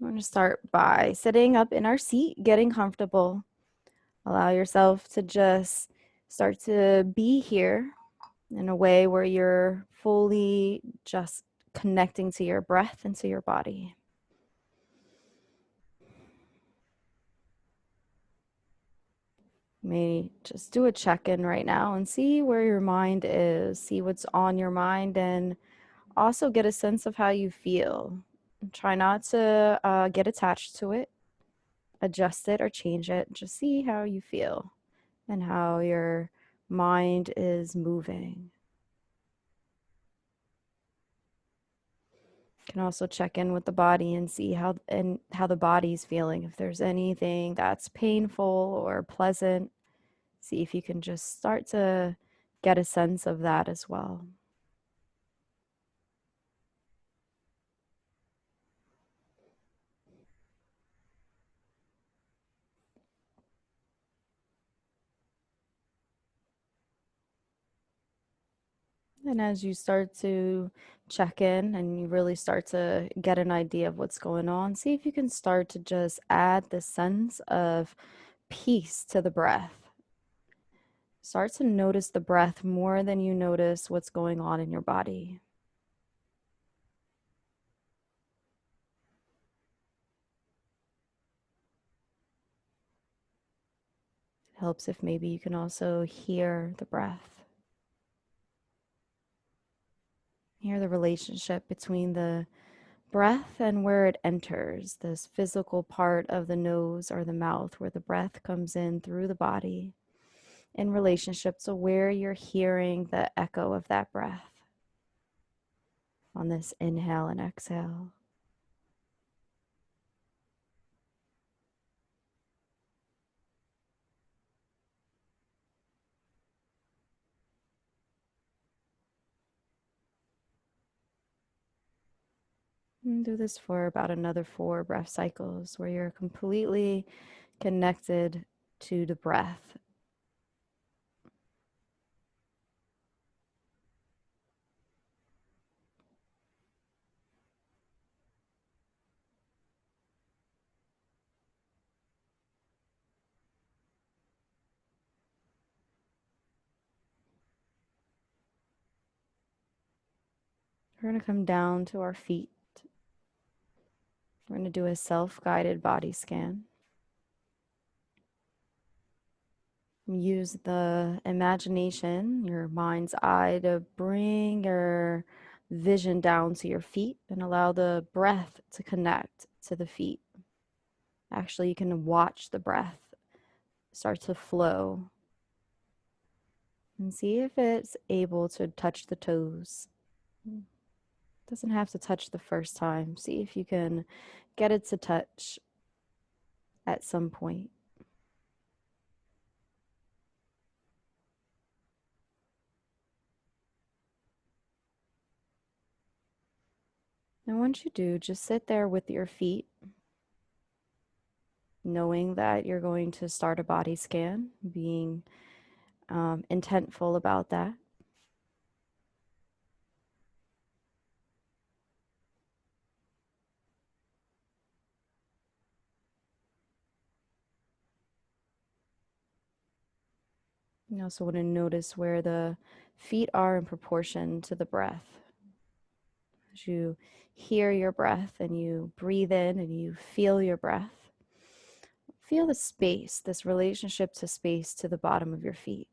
I'm going to start by sitting up in our seat, getting comfortable. Allow yourself to just start to be here in a way where you're fully just connecting to your breath and to your body. You may just do a check-in right now and see where your mind is, see what's on your mind, and also get a sense of how you feel. Try not to get attached to it, adjust it or change it. Just see how you feel and how your mind is moving. You can also check in with the body and see how the body's feeling. If there's anything that's painful or pleasant, see if you can just start to get a sense of that as well. And as you start to check in and you really start to get an idea of what's going on, see if you can start to just add the sense of peace to the breath. Start to notice the breath more than you notice what's going on in your body. It helps if maybe you can also hear the breath. Hear the relationship between the breath and where it enters, this physical part of the nose or the mouth where the breath comes in through the body, in relationship to where you're hearing the echo of that breath on this inhale and exhale. And do this for about another 4 breath cycles where you're completely connected to the breath. We're going to come down to our feet. We're going to do a self-guided body scan. Use the imagination, your mind's eye, to bring your vision down to your feet and allow the breath to connect to the feet. Actually, you can watch the breath start to flow and see if it's able to touch the toes. It doesn't have to touch the first time. See if you can get it to touch at some point. And once you do, just sit there with your feet, knowing that you're going to start a body scan, being intentful about that. You also want to notice where the feet are in proportion to the breath. As you hear your breath and you breathe in and you feel your breath, feel the space, this relationship to space to the bottom of your feet.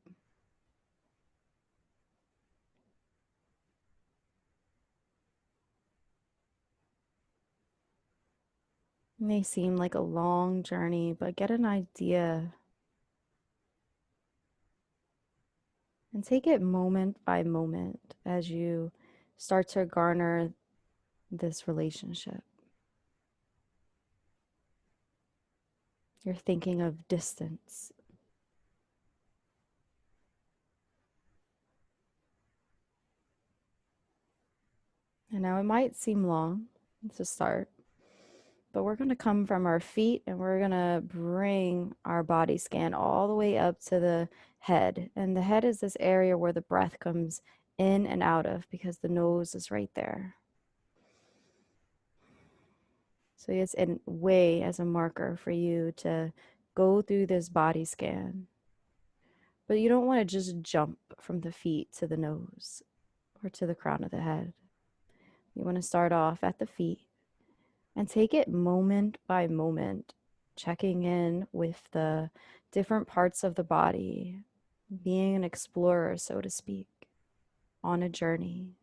It may seem like a long journey, but get an idea and take it moment by moment as you start to garner this relationship. You're thinking of distance. And now it might seem long to start, but we're going to come from our feet and we're going to bring our body scan all the way up to the head. And the head is this area where the breath comes in and out of because the nose is right there. So it's a way as a marker for you to go through this body scan. But you don't want to just jump from the feet to the nose or to the crown of the head. You want to start off at the feet and take it moment by moment, checking in with the different parts of the body, being an explorer, so to speak, on a journey.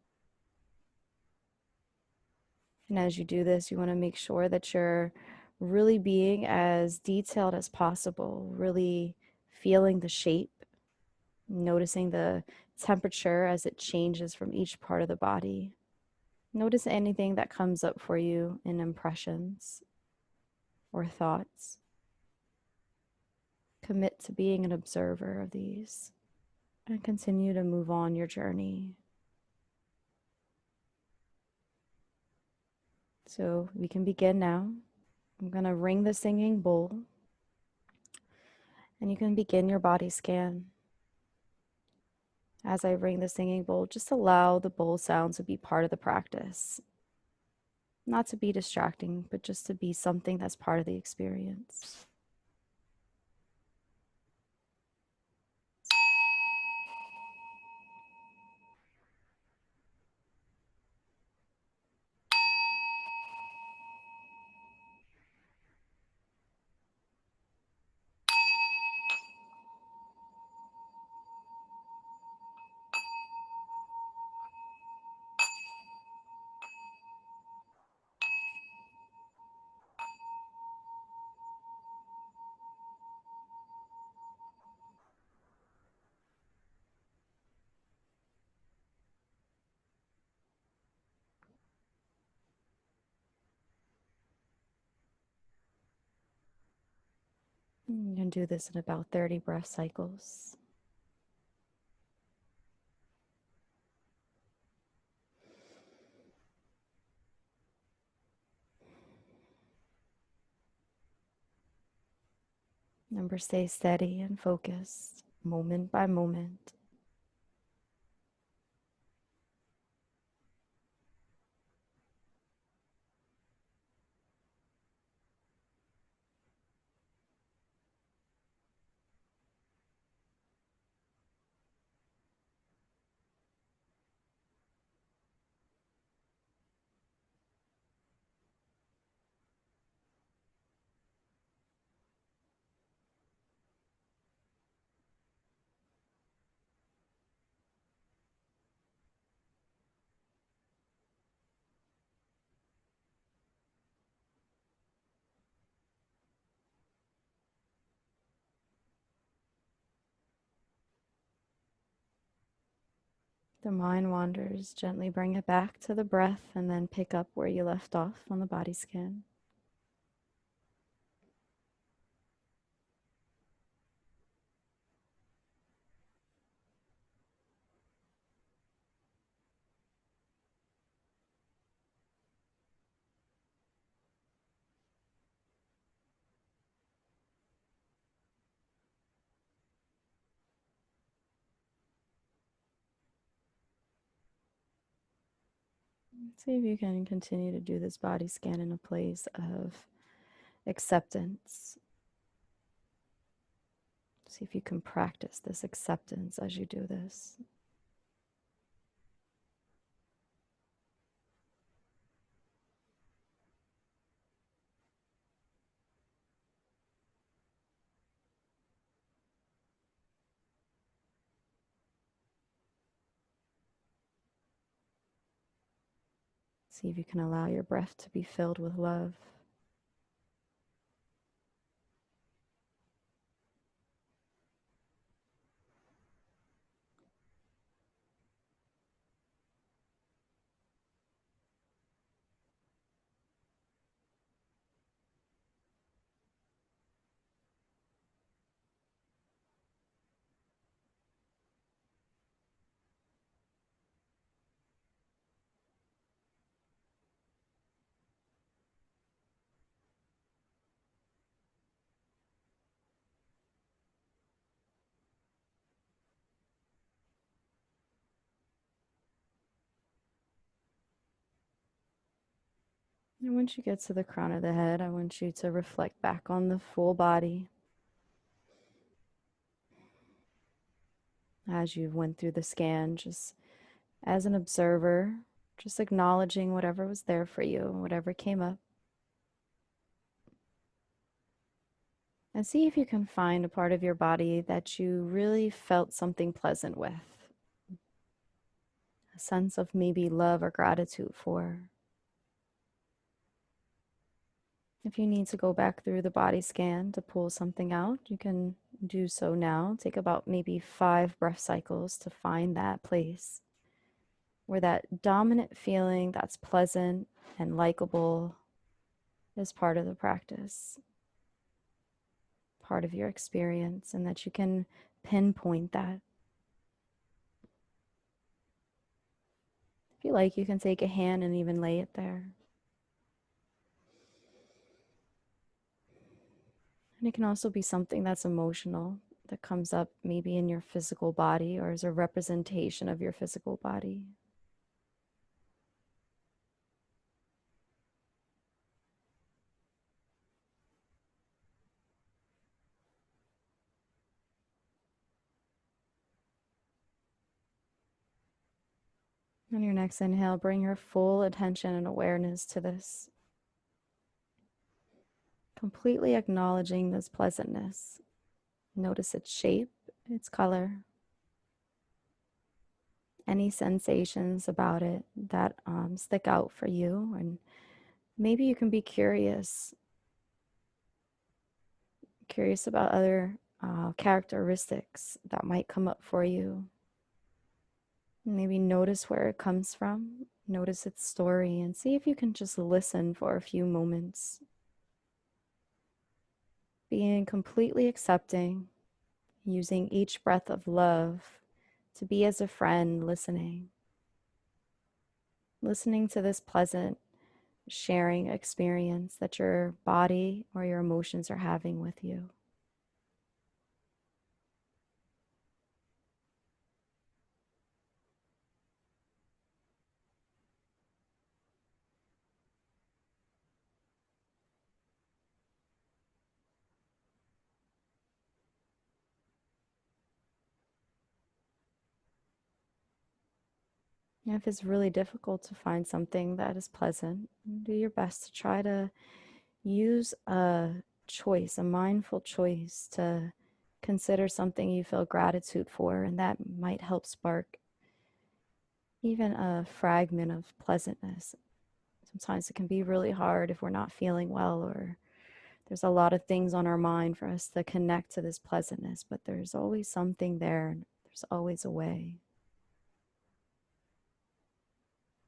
And as you do this, you want to make sure that you're really being as detailed as possible, really feeling the shape, noticing the temperature as it changes from each part of the body. Notice anything that comes up for you in impressions or thoughts. Commit to being an observer of these and continue to move on your journey. So we can begin now. I'm going to ring the singing bowl and you can begin your body scan. As I ring the singing bowl, just allow the bowl sound to be part of the practice. Not to be distracting, but just to be something that's part of the experience. You can do this in about 30 breath cycles. Remember, stay steady and focused, moment by moment. The mind wanders, gently bring it back to the breath and then pick up where you left off on the body scan. See if you can continue to do this body scan in a place of acceptance. See if you can practice this acceptance as you do this. See if you can allow your breath to be filled with love. And once you get to the crown of the head, I want you to reflect back on the full body as you went through the scan, just as an observer, just acknowledging whatever was there for you, whatever came up. And see if you can find a part of your body that you really felt something pleasant with, a sense of maybe love or gratitude for. If you need to go back through the body scan to pull something out, you can do so now. Take about maybe 5 breath cycles to find that place where that dominant feeling that's pleasant and likable is part of the practice, part of your experience, and that you can pinpoint that. If you like, you can take a hand and even lay it there. And it can also be something that's emotional that comes up maybe in your physical body or as a representation of your physical body. On your next inhale, bring your full attention and awareness to this, completely acknowledging this pleasantness. Notice its shape, its color, any sensations about it that stick out for you. And maybe you can be curious about other characteristics that might come up for you. Maybe notice where it comes from, notice its story, and see if you can just listen for a few moments. Being completely accepting, using each breath of love to be as a friend listening. Listening to this pleasant sharing experience that your body or your emotions are having with you. And if it's really difficult to find something that is pleasant, do your best to try to use a choice, a mindful choice to consider something you feel gratitude for, and that might help spark even a fragment of pleasantness. Sometimes it can be really hard if we're not feeling well or there's a lot of things on our mind for us to connect to this pleasantness, but there's always something there, and there's always a way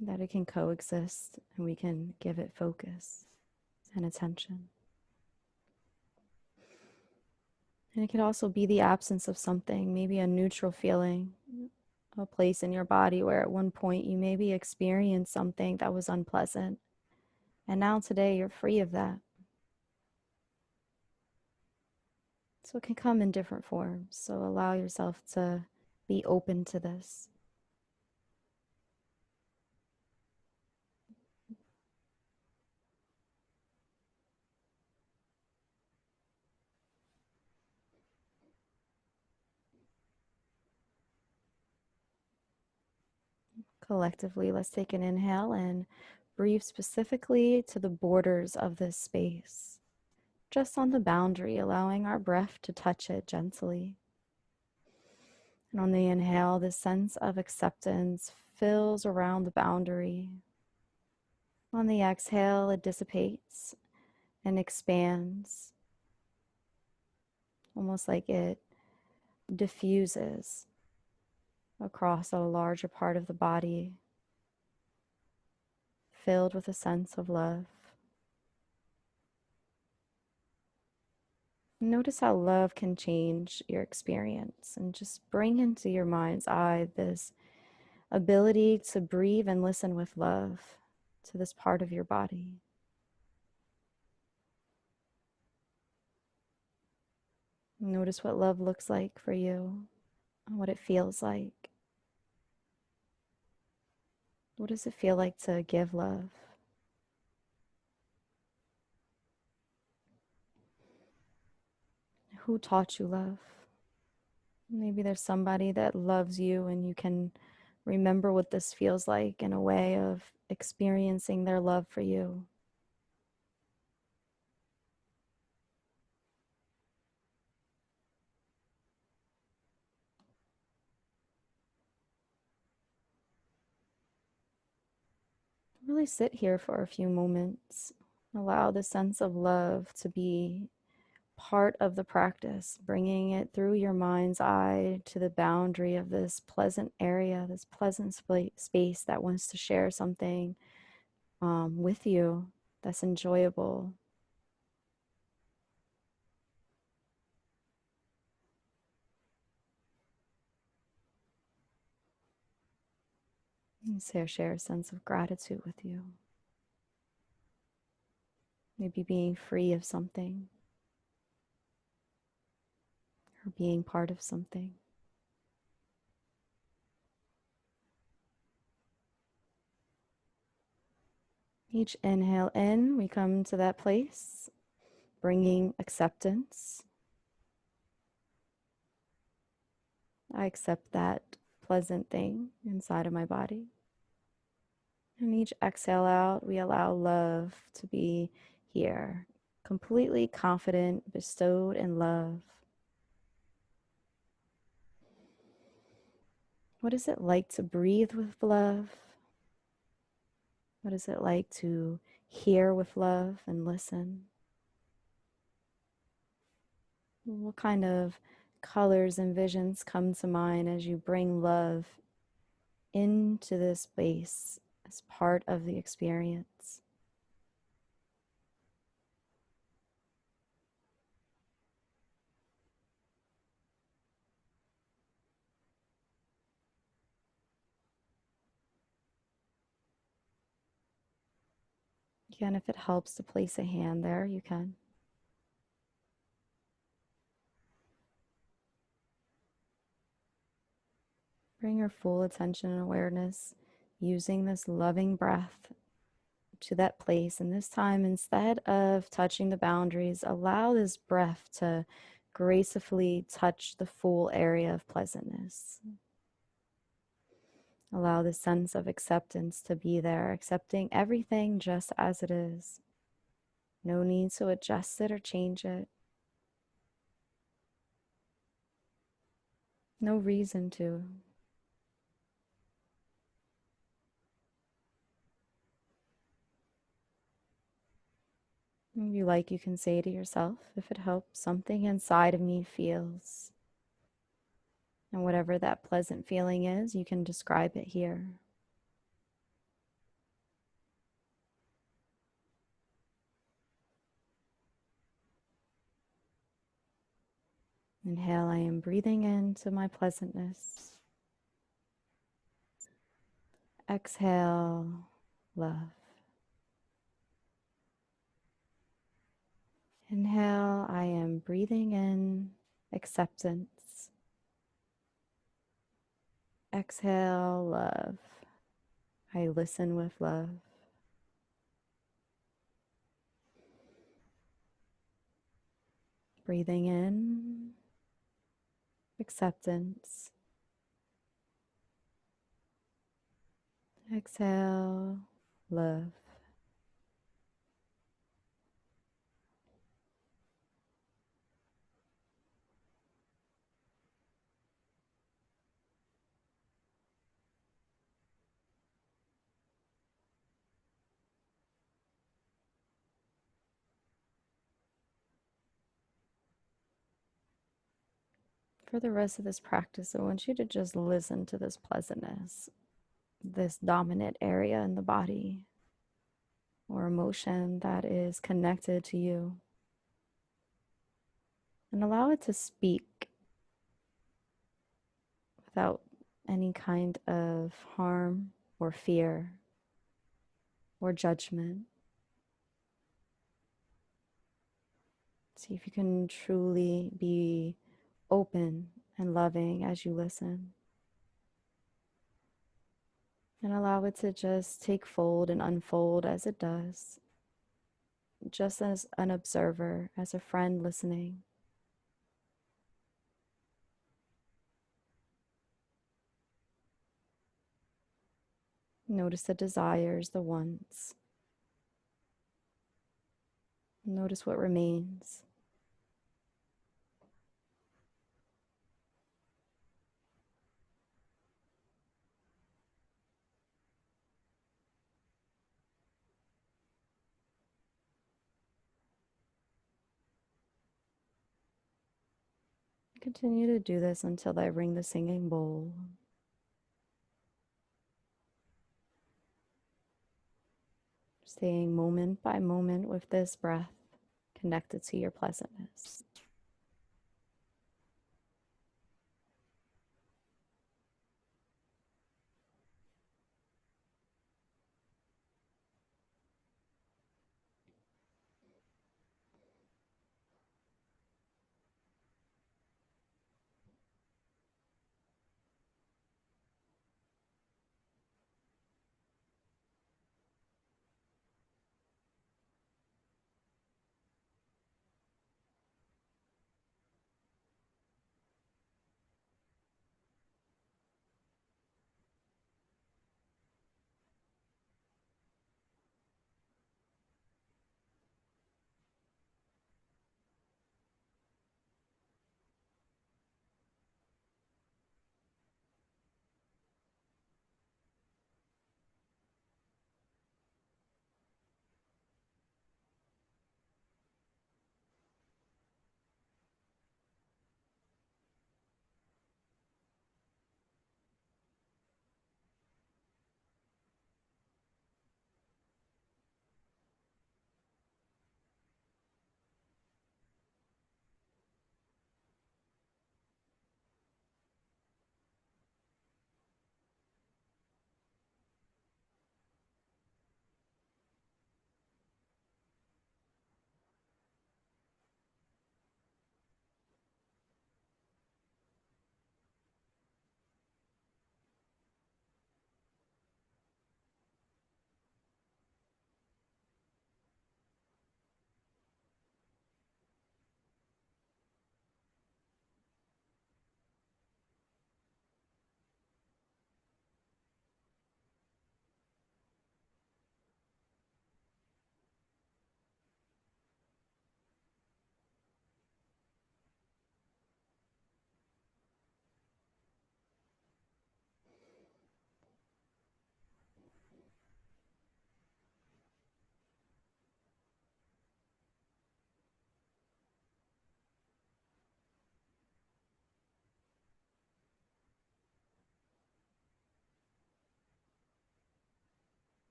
that it can coexist and we can give it focus and attention. And it could also be the absence of something, maybe a neutral feeling, a place in your body where at one point you maybe experienced something that was unpleasant. And now today you're free of that. So it can come in different forms. So allow yourself to be open to this. Collectively, let's take an inhale and breathe specifically to the borders of this space, just on the boundary, allowing our breath to touch it gently. And on the inhale, this sense of acceptance fills around the boundary. On the exhale, it dissipates and expands, almost like it diffuses across a larger part of the body, filled with a sense of love. Notice how love can change your experience and just bring into your mind's eye this ability to breathe and listen with love to this part of your body. Notice what love looks like for you and what it feels like. What does it feel like to give love? Who taught you love? Maybe there's somebody that loves you and you can remember what this feels like in a way of experiencing their love for you. Really sit here for a few moments. Allow the sense of love to be part of the practice, bringing it through your mind's eye to the boundary of this pleasant area, this pleasant space that wants to share something with you that's enjoyable. And so share a sense of gratitude with you. Maybe being free of something or being part of something. Each inhale in, we come to that place, bringing acceptance. I accept that pleasant thing inside of my body. And each exhale out, we allow love to be here, completely confident, bestowed in love. What is it like to breathe with love? What is it like to hear with love and listen? What kind of colors and visions come to mind as you bring love into this space as part of the experience? Again, if it helps to place a hand there, you can. Bring your full attention and awareness using this loving breath to that place. And this time, instead of touching the boundaries, allow this breath to gracefully touch the full area of pleasantness. Allow the sense of acceptance to be there, accepting everything just as it is. No need to adjust it or change it. No reason to. If you like, you can say to yourself, if it helps, something inside of me feels. And whatever that pleasant feeling is, you can describe it here. Inhale, I am breathing into my pleasantness. Exhale, love. Inhale, I am breathing in acceptance. Exhale, love. I listen with love. Breathing in acceptance. Exhale, love. For the rest of this practice, I want you to just listen to this pleasantness, this dominant area in the body or emotion that is connected to you, and allow it to speak without any kind of harm or fear or judgment. See if you can truly be open and loving as you listen. And allow it to just take fold and unfold as it does, just as an observer, as a friend listening. Notice the desires, the wants. Notice what remains. Continue to do this until I ring the singing bowl. Staying moment by moment with this breath connected to your pleasantness.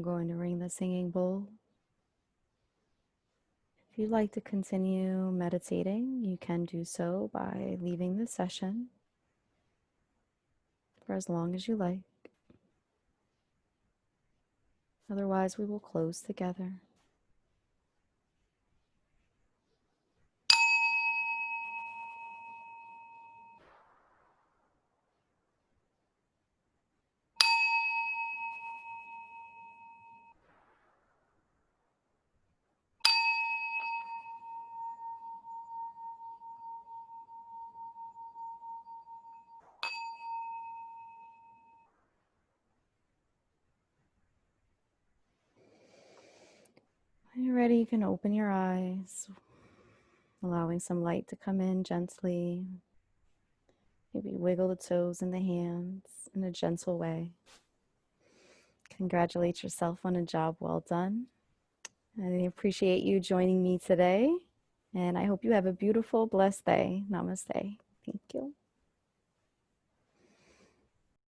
I'm going to ring the singing bowl. If you'd like to continue meditating, you can do so by leaving the session for as long as you like. Otherwise, we will close together. When you're ready, you can open your eyes, allowing some light to come in gently. Maybe wiggle the toes and the hands in a gentle way. Congratulate yourself on a job well done. I appreciate you joining me today, and I hope you have a beautiful, blessed day. Namaste. Thank you.